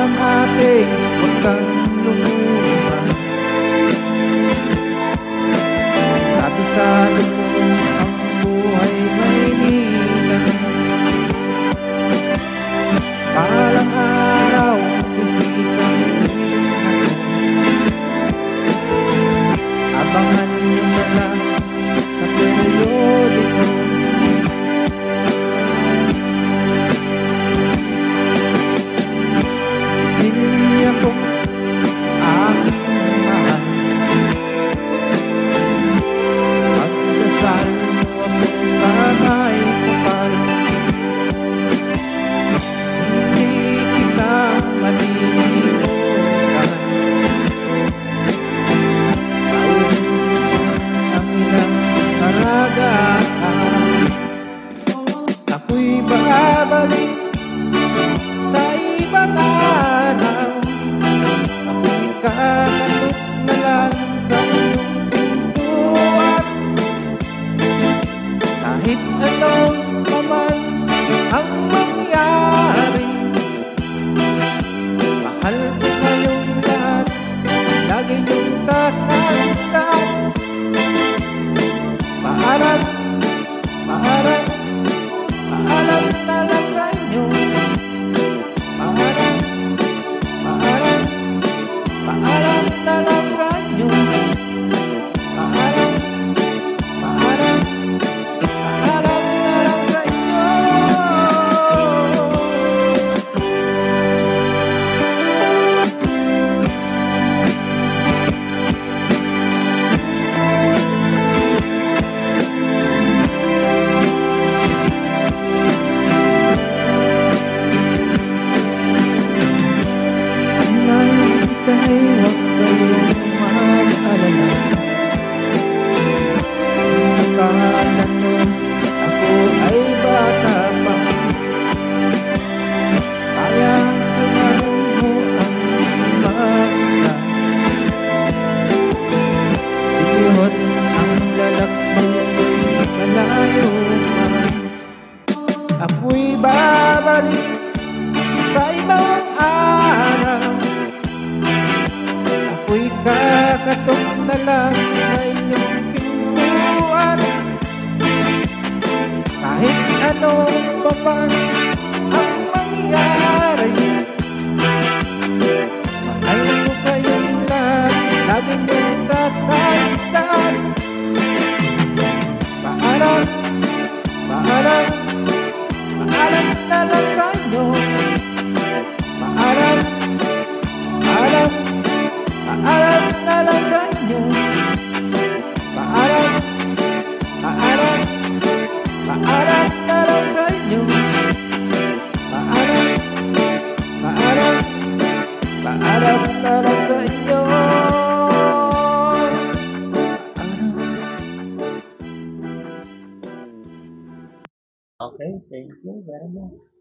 ng ating huwag kang lumuha. Kabisado mo ang buhay Maynila. Palang araw, bisikan ako. Abangan mo na lang sa periodiko. Isili ako, aking mahal. Pagdasal mo ako sa may kapal. Hindi kita malilimutan. Paulit ang ilang karagatan. Ako'y babalik sa ibang araw. Ako'y kakatok na lang sa iyong pintuan. Kahit anong paman ang mangyari, mahal ko kayong lahat. Lagi niyong tatandaan. Paalam, paalam, paalam na lang sa inyo. Paalam, paalam, paalam na lang sa inyo. Paalam, paalam, paalam na lang sa inyo. Kahit huwag kayong mag-alala. Akala nyo ako ay bata pa. Kaya ko narunuan mag-isa. Sihot ang lalakbay ko'y malayo man. Ako'y babalik sa ibang araw. Ako'y kakatok na lang sa inyong pintuan. Kahit anong paman ang mangyari, mahal ko kayong lahat. Lagi niyong tatandaan. Paalam, paalam, paalam na lang sa inyo. Paalam, paalam, paalam na lang sa inyo. Paalam, paalam, paalam na lang sa inyo. Paalam, paalam, paalam na lang sa inyo. Okay, thank you very much.